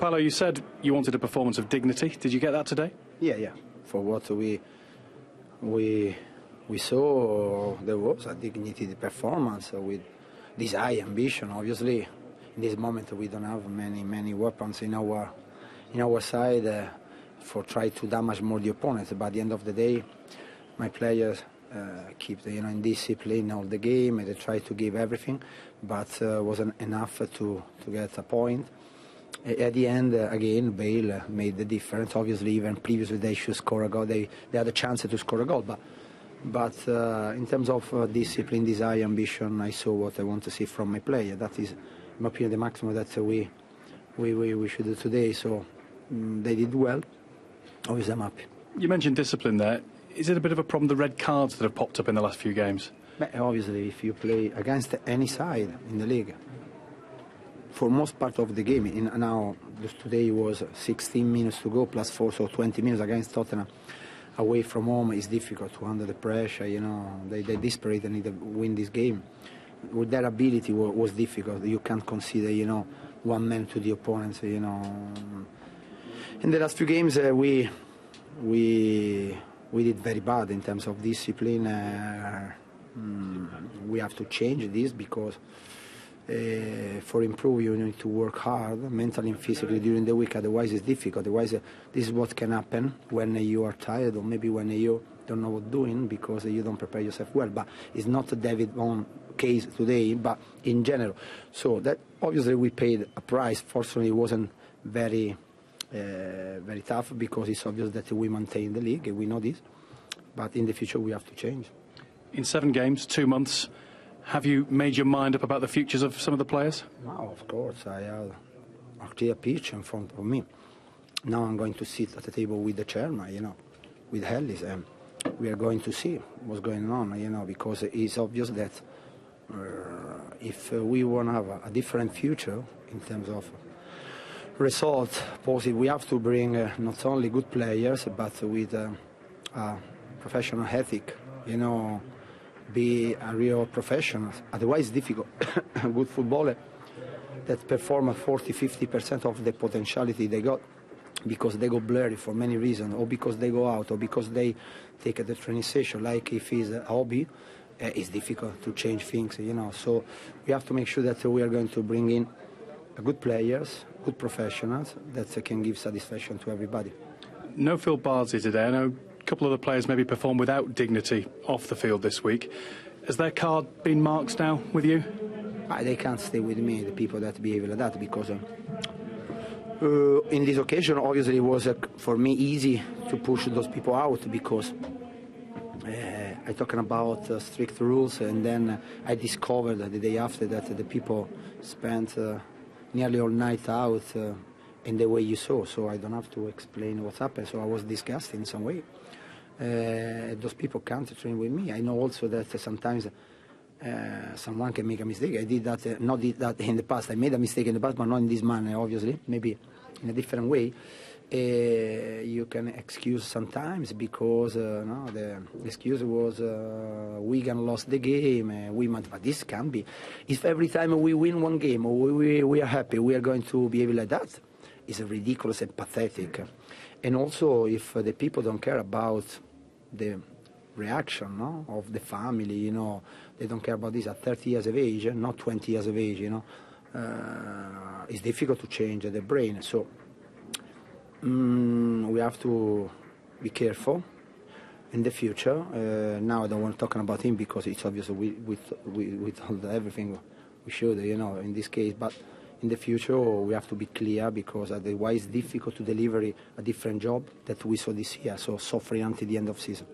Paolo, you said you wanted a performance of dignity. Did you get that today? Yeah. For what we saw, there was a dignity performance with desire, ambition. Obviously, in this moment we don't have many weapons in our side for try to damage more the opponents. But at the end of the day, my players keep in discipline all the game, and they try to give everything, but wasn't enough to get a point. At the end, again, Bale made the difference. Obviously, even previously they should score a goal. They had a chance to score a goal, but in terms of discipline, desire, ambition, I saw what I want to see from my player. That is, in my opinion, the maximum that we should do today. So they did well. Obviously, I'm happy. You mentioned discipline there. Is it a bit of a problem, the red cards that have popped up in the last few games? But obviously, if you play against any side in the league, for most part of the game, now today was 16 minutes to go plus 4, so 20 minutes against Tottenham. Away from home is difficult to handle the pressure. They desperate and need to win this game. With their ability was difficult. You can't consider one man to the opponents. In the last few games we did very bad in terms of discipline. We have to change this because for improve you need to work hard mentally and physically during the week, otherwise it's difficult. Otherwise this is what can happen when you are tired, or maybe when you don't know what doing because you don't prepare yourself well. But it's not a David Vaughan case today, but in general. So that obviously we paid a price. Fortunately it wasn't very tough because it's obvious that we maintain the league, we know this, but in the future we have to change. In 7 games, 2 months, have you made your mind up about the futures of some of the players? Now, of course, I have a clear picture in front of me. Now I'm going to sit at the table with the chairman, with Ellis, and we are going to see what's going on, because it's obvious that if we want to have a different future in terms of result positive, we have to bring not only good players, but with a professional ethic, be a real professional. Otherwise it's difficult. A good footballer that perform at 40-50% of the potentiality they got, because they go blurry for many reasons, or because they go out, or because they take the training session. Like if it's a hobby, it's difficult to change things, So we have to make sure that we are going to bring in good players, good professionals that can give satisfaction to everybody. No Phil Bardsley today. I know a couple of the players maybe performed without dignity off the field this week. Has their card been marked now with you? They can't stay with me, the people that behave like that, because in this occasion obviously it was for me easy to push those people out, because I'm talking about strict rules, and then I discovered the day after that the people spent nearly all night out in the way you saw, so I don't have to explain what happened. So I was disgusted in some way. Those people can't train with me. I know also that sometimes someone can make a mistake. I did that, not did that in the past. I made a mistake in the past, but not in this manner, obviously, maybe in a different way. You can excuse sometimes because the excuse was Wigan lost the game, but this can be. If every time we win one game or we are happy, we are going to behave like that, it's ridiculous and pathetic. And also, if the people don't care about the reaction of the family, they don't care about this at 30 years of age, not 20 years of age, it's difficult to change the brain. So we have to be careful in the future. Now I don't want to talk about him because it's obvious we told everything we should, in this case. But in the future we have to be clear, because otherwise it's difficult to deliver a different job that we saw this year, so suffering until the end of season.